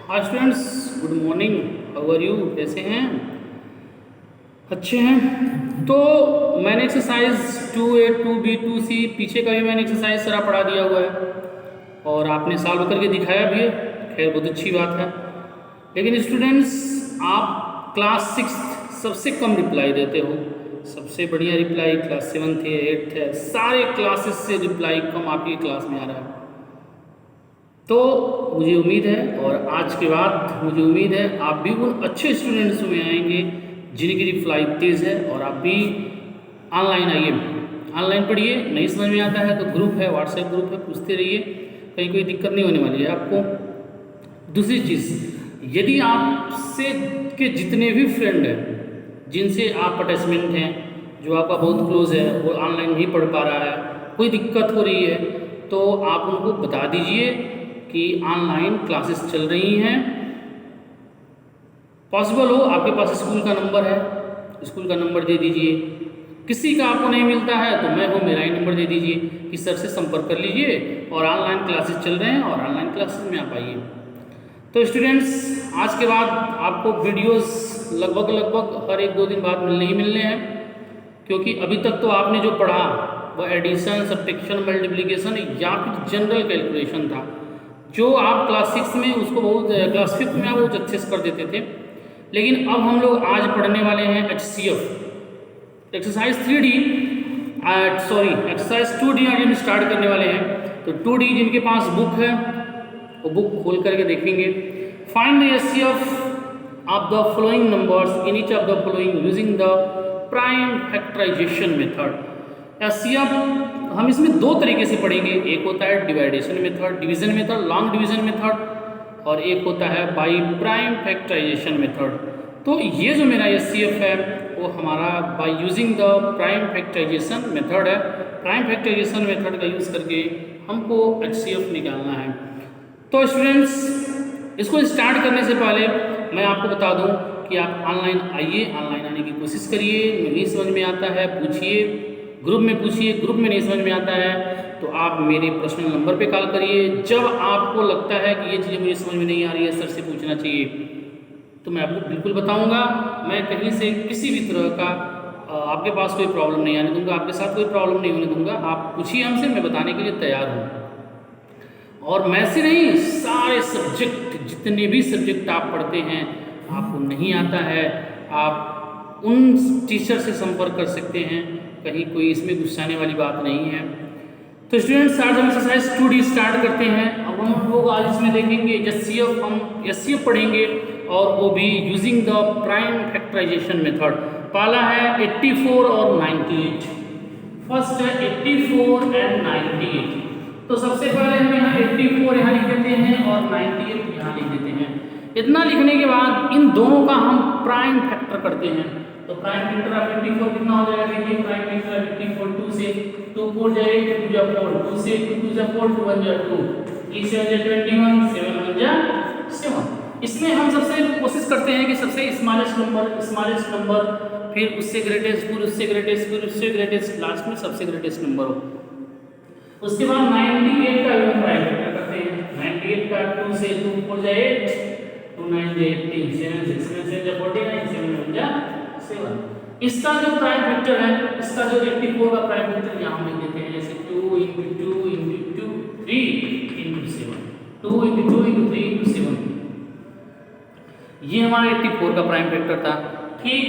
Hi students, good morning. How are you? कैसे हैं? अच्छे हैं। तो मैंने एक्सरसाइज 2A 2B 2C पीछे का भी मैंने एक्सरसाइज सारा पढ़ा दिया हुआ है और आपने सॉल्व करके दिखाया भी है। खैर, बहुत अच्छी बात है। लेकिन स्टूडेंट्स, आप क्लास 6 सबसे कम रिप्लाई देते हो। सबसे बढ़िया रिप्लाई क्लास 7 है, 8 है, सारे क्लासेस से रिप्लाई कम आपकी क्लास में आ रहा है। तो मुझे उम्मीद है और आज के बाद मुझे उम्मीद है आप भी उन अच्छे स्टूडेंट्स में आएंगे जिनकी रिप्लाई तेज़ है। और आप भी ऑनलाइन आइए, ऑनलाइन पढ़िए। नहीं समझ में आता है तो ग्रुप है, व्हाट्सएप ग्रुप है, पूछते रहिए, कहीं कोई दिक्कत नहीं होने वाली है आपको। दूसरी चीज़, यदि आपसे के जितने भी फ्रेंड हैं जिनसे आप अटैचमेंट हैं, जो आपका बहुत क्लोज है, वो ऑनलाइन नहीं पढ़ पा रहा है, कोई दिक्कत हो रही है, तो आप उनको बता दीजिए कि ऑनलाइन क्लासेस चल रही हैं। पॉसिबल हो आपके पास स्कूल का नंबर है, स्कूल का नंबर दे दीजिए। किसी का आपको नहीं मिलता है तो मैं हूँ, मेरा ही नंबर दे दीजिए कि सर से संपर्क कर लीजिए और ऑनलाइन क्लासेस चल रहे हैं और ऑनलाइन क्लासेस में आप आइए। तो स्टूडेंट्स, आज के बाद आपको वीडियोस लगभग हर 1-2 दिन बाद मिलने ही मिलने हैं, क्योंकि अभी तक तो आपने जो पढ़ा वह एडिशन, सब्ट्रैक्शन, मल्टीप्लिकेशन या फिर जनरल कैलकुलेशन था, जो आप क्लास 6 में उसको बहुत, क्लास 5 में आप बहुत अच्छे से कर देते थे। लेकिन अब हम लोग आज पढ़ने वाले हैं HCF exercise 3D, exercise 2D आज हम स्टार्ट करने वाले हैं। तो 2D जिनके पास बुक है वो बुक खोल करके देखेंगे। Find the HCF of the following numbers in each of the following using the prime factorisation method. HCF हम इसमें 2 तरीके से पढ़ेंगे। एक होता है division method, division method, long division method, और एक होता है बाई प्राइम फैक्टराइजेशन मेथड। तो ये जो मेरा HCF है वो हमारा by using the prime factorisation method है। प्राइम फैक्टराइजेशन मेथड का यूज़ करके हमको HCF निकालना है। तो स्टूडेंट्स, इसको स्टार्ट करने से पहले मैं आपको बता दूं कि आप ऑनलाइन आइए, ऑनलाइन आने की कोशिश करिए। नहीं समझ में आता है पूछिए, ग्रुप में पूछिए, ग्रुप में नहीं समझ में आता है तो आप मेरे पर्सनल नंबर पे कॉल करिए। जब आपको लगता है कि ये चीज़ें मुझे समझ में नहीं आ रही है, सर से पूछना चाहिए, तो मैं आपको बिल्कुल बताऊंगा। मैं कहीं से किसी भी तरह का आपके पास कोई प्रॉब्लम नहीं आने दूंगा, आपके साथ कोई प्रॉब्लम नहीं होने दूंगा। आप पूछिए हमसे, मैं बताने के लिए तैयार हूँ। और मैं से नहीं, सारे सब्जेक्ट, जितने भी सब्जेक्ट आप पढ़ते हैं, आपको नहीं आता है, आप उन टीचर से संपर्क कर सकते हैं। कहीं कोई इसमें गुस्साने वाली बात नहीं है। तो स्टूडेंट्स, आज हम एक्सरसाइज 2D स्टार्ट करते हैं। अब हम लोग आज इसमें देखेंगे HCF, हम HCF पढ़ेंगे और वो भी using the prime factorisation method. पहला है 84 और 98। फर्स्ट है 84 एंड 98। तो सबसे पहले हम यहाँ 84 यहाँ लिख देते हैं और 98 यहाँ लिख देते हैं। इतना लिखने के बाद इन दोनों का हम प्राइम फैक्टर करते हैं। तो प्राइम फैक्टर ऑफ 84 कितना हो जाएगा? देखिए, प्राइम फैक्टर ऑफ 84 2 से 2 4 जाए 2 जा 4, 2 से 2 2 जा 4, 2 1 जा 2, 3 7 जा 21, 7 1 जा 7। इसमें हम सबसे कोशिश करते हैं कि सबसे स्मॉलेस्ट नंबर, फिर उससे ग्रेटेस्ट, फिर उससे ग्रेटेस्ट, फिर उससे ग्रेटेस्ट, लास्ट में सबसे ग्रेटेस्ट नंबर हो। उसके बाद 98 का भी हम प्राइम फैक्टर करते हैं। 98 का 2 से 2 4 जा 8, 2 9 जा 18, 7 6 7 जा 49, 7 1 जा 7। इसका जो प्राइम फैक्टर है, इसका जो 84 का प्राइम फैक्टर यहाँ हम लिख देते हैं, जैसे 2 × 2 × 2 3 × 7, 2 × 2 × 3 × 7। ये हमारा 84 का प्राइम फैक्टर था। ठीक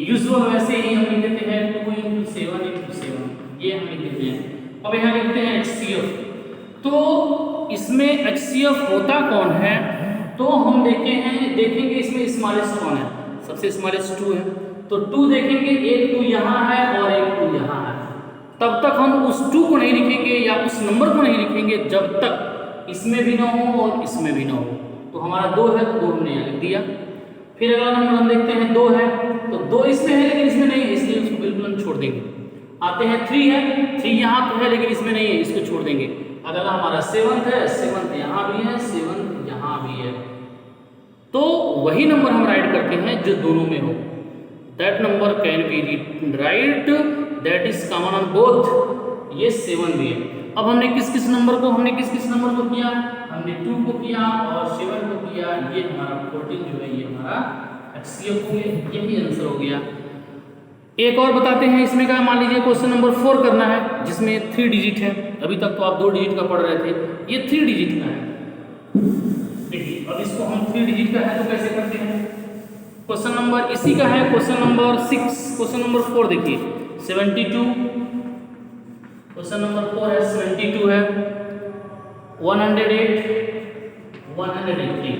यूजुअल वैसे ही हम लिख देते हैं 2 × 7 × 7, ये हम लिख देते हैं। अब यहाँ लिखते हैं HCF। तो इसमें HCF होता कौन है? तो हम देखेंगे इसमें स्मॉलेस्ट कौन है। सबसे स्मॉलेस्ट 2 है, तो 2 देखेंगे, एक 2 यहाँ है और एक 2 यहाँ है। तब तक हम उस 2 को नहीं लिखेंगे या उस नंबर को नहीं लिखेंगे जब तक इसमें भी ना हो और इसमें भी ना हो। तो हमारा 2 है तो 2 हमने यहाँ लिख दिया। फिर अगला नंबर हम देखते हैं 2 है, तो 2 इसमें है लेकिन इसमें नहीं है, इसलिए उसको बिल्कुल हम छोड़ देंगे। आते हैं 3 है, 3 यहाँ तो है लेकिन इसमें नहीं है, इसको छोड़ देंगे। अगला हमारा 7 है, 7 यहाँ भी है, 7 यहाँ भी है। तो वही नंबर हम राइट करते हैं जो दोनों में हो। That number can be right that is common on both. ये 7 भी है। अब हमने किस किस नंबर को किया? हमने 2 को किया और 7 को किया, ये हमारा 14 जो है ये हमारा HCF हो गया, यही आंसर हो गया। एक और बताते हैं इसमें क्या, मान लीजिए क्वेश्चन नंबर 4 करना है जिसमें 3 डिजिट है। अभी तक तो आप 2 डिजिट का पढ़ रहे थे, ये 3 डिजिट का है। देखिए अब इसको हम 3 डिजिट का है तो कैसे करते हैं। क्वेश्चन नंबर इसी का है, क्वेश्चन नंबर 6, क्वेश्चन नंबर 4 देखिए 72, क्वेश्चन नंबर 4 है 72 है, 108, 183।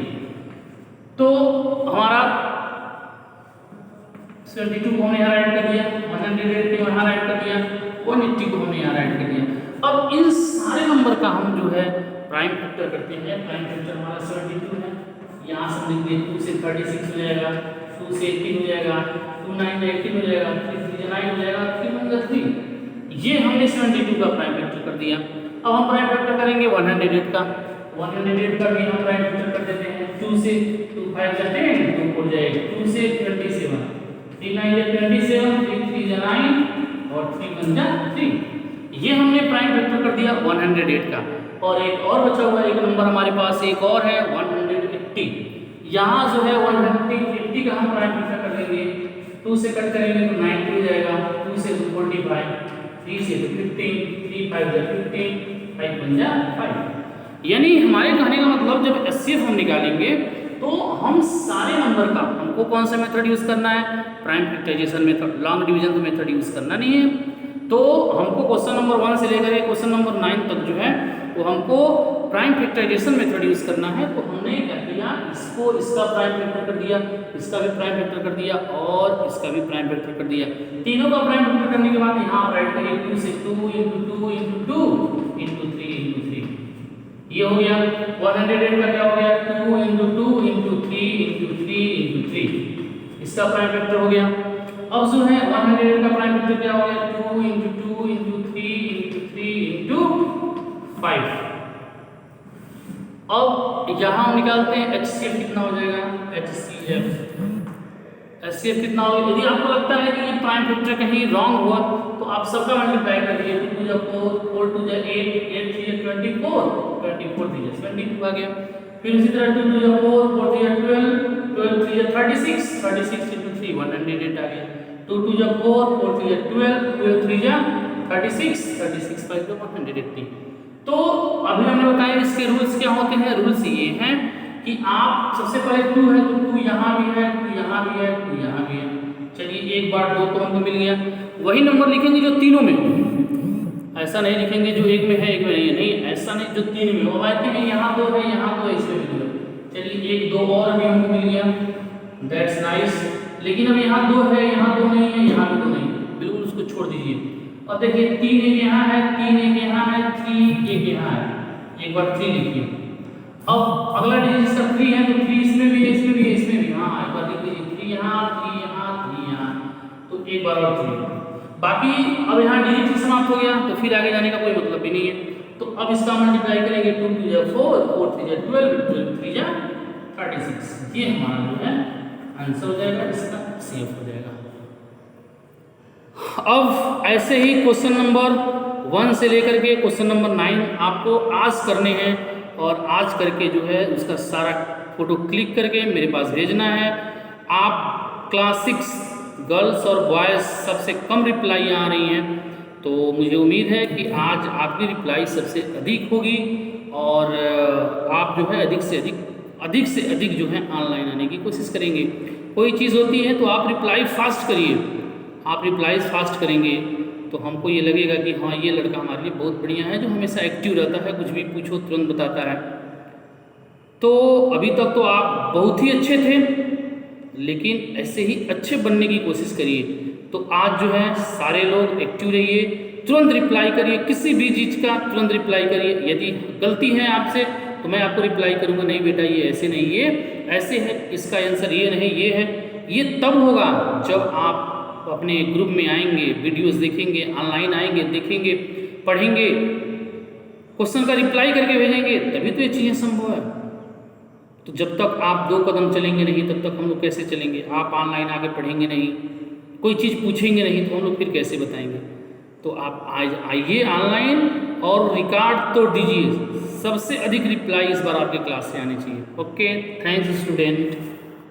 तो हमारा 72 को हमने यहाँ ऐड कर दिया, 108 को यहाँ ऐड कर दिया, 180 को हमने यहाँ ऐड कर दिया। अब इन सारे नंबर का हम जो है प्राइम फैक्टर करते हैं। प्राइम फैक्टर हमारा 72 है, यहाँ से लिख दें 2 से 36 हो जाएगा, 2 से 18 हो जाएगा, 2 9 से 18 हो जाएगा, 3 3 9 हो जाएगा, 3 1 3। ये हमने 72 का प्राइम फैक्टर कर दिया। अब हम प्राइम फैक्टर करेंगे 108 का, 108 का भी हम प्राइम फैक्टर कर देते हैं। 2 से 2 5 जा 10, 2 हो जाएगा, 2 से 27, 3 9 जा 27, 3 3 जा 9 और 3 1 जा 3। ये हमने प्राइम फैक्टर कर दिया 108 का। और एक और बचा हुआ एक नंबर हमारे पास, एक और है 180। यहाँ जो है 180 का हम प्राइम फैक्टर कर देंगे। 2 से कट करेंगे तो 90 हो जाएगा, 2 से 45, 3 से 15, 3 5 जा 15, 5 1 जा 5। यानी हमारे कहने का मतलब जब HCF हम निकालेंगे तो हम सारे नंबर का, हमको कौन सा मेथड यूज करना है, prime factorisation method, long division method use करना नहीं है। तो हमको क्वेश्चन नंबर 1 से लेकर क्वेश्चन नंबर 9 तक जो है वो हमको प्राइम फैक्टराइजेशन मेथड यूज करना है। तो हमने क्या किया, इसको इसका प्राइम फैक्टर कर दिया, इसका भी प्राइम फैक्टर कर दिया और इसका भी प्राइम फैक्टर कर दिया। तीनों का प्राइम फैक्टर करने के बाद यहाँ राइट करिए 2 से 2 × 2 × 2 × 3 × 3। ये हो गया 108 का क्या हो गया, 2 × 2 × 3 × 3 × 3। इसका प्राइम फैक्टर हो गया। अब जो है 108 का प्राइम फैक्टर क्या हो गया, 2 × 2 × 3 × 3 × 5। अब यहाँ हम निकालते हैं HCF कितना हो जाएगा, HCF कितना होगा। यदि आपको लगता है कि ये प्राइम फैक्टर कहीं रॉन्ग हुआ तो आप सबका मल्टीप्लाई कर दीजिए, 2 जा 4, 4 2 जा 8, 8 3 जा 24, 24 3 जा 72 आ गया। फिर उसी तरह 2 2 जा 4, 4 3 जा 12, 12 3 जा 36, 36 × 3 108 आ गया। 2 2 जा 4, 4 3 जा 12, 12 3 जा 36, 36 5 जा 180। तो अभी हमने बताया इसके रूल्स क्या होते हैं। रूल्स ये हैं कि आप सबसे पहले 2 है तो 2 यहाँ भी है, 2 यहाँ भी है, 2 यहाँ भी है। चलिए एक बार 2 तो हमको मिल गया। वही नंबर लिखेंगे जो तीनों में हो, ऐसा नहीं लिखेंगे जो एक में है एक में नहीं है, नहीं ऐसा नहीं, जो 3 में हो। अब हैं यहाँ 2 है, यहाँ 2 है, इसमें भी 2 है। चलिए 1 2 और भी हमको मिल गया, दैट्स नाइस। लेकिन अब यहाँ 2 है, यहाँ 2 नहीं है, यहाँ भी 2 नहीं है, बिल्कुल उसको छोड़ दीजिए। अब देखिए 3 एक यहाँ है, 3 एक यहाँ है, 3 एक यहाँ है, एक बार 3 लिखिए। अब अगला डिजिट इसका 3 है तो 3 इसमें भी है, इसमें भी है, इसमें भी, हाँ एक बार लिख लीजिए 3 यहाँ, 3 यहाँ, 3 यहाँ, तो एक बार और 3। बाकी अब यहाँ डिजिट समाप्त हो गया तो फिर आगे जाने का कोई मतलब भी नहीं है। तो अब इसका मल्टीप्लाई करेंगे, 2 2 जा 4, 4 3 जा 12, 12 3 जा 36। ये हमारा जो है आंसर हो जाएगा, इसका सेफ हो जाएगा। अब ऐसे ही क्वेश्चन नंबर 1 से लेकर के क्वेश्चन नंबर 9 आपको आज करने हैं और आज करके जो है उसका सारा फोटो क्लिक करके मेरे पास भेजना है। आप क्लास 6 गर्ल्स और बॉयज़ सबसे कम रिप्लाई आ रही हैं, तो मुझे उम्मीद है कि आज आपकी रिप्लाई सबसे अधिक होगी और आप जो है अधिक से अधिक जो है ऑनलाइन आने की कोशिश करेंगे। कोई चीज़ होती है तो आप रिप्लाई फास्ट करिए, आप रिप्लाईज फास्ट करेंगे तो हमको ये लगेगा कि हाँ ये लड़का हमारे लिए बहुत बढ़िया है, जो हमेशा एक्टिव रहता है, कुछ भी पूछो तुरंत बताता है। तो अभी तक तो आप बहुत ही अच्छे थे, लेकिन ऐसे ही अच्छे बनने की कोशिश करिए। तो आज जो है सारे लोग एक्टिव रहिए, तुरंत रिप्लाई करिए, किसी भी चीज़ का तुरंत रिप्लाई करिए। यदि गलती है आपसे तो मैं आपको रिप्लाई करूँगा, नहीं बेटा ये ऐसे नहीं, ये ऐसे है, इसका आंसर ये नहीं ये है। ये तब होगा जब आप अपने ग्रुप में आएंगे, वीडियोस देखेंगे, ऑनलाइन आएंगे, देखेंगे, पढ़ेंगे, क्वेश्चन का रिप्लाई करके भेजेंगे, तभी तो ये चीज़ें संभव है। तो जब तक आप 2 कदम चलेंगे नहीं तब तक हम लोग कैसे चलेंगे। आप ऑनलाइन आके पढ़ेंगे नहीं, कोई चीज़ पूछेंगे नहीं तो हम लोग फिर कैसे बताएंगे। तो आप आज आइए ऑनलाइन और रिकॉर्ड तो दीजिए, सबसे अधिक रिप्लाई इस बार आपके क्लास से आनी चाहिए। Okay, thanks student.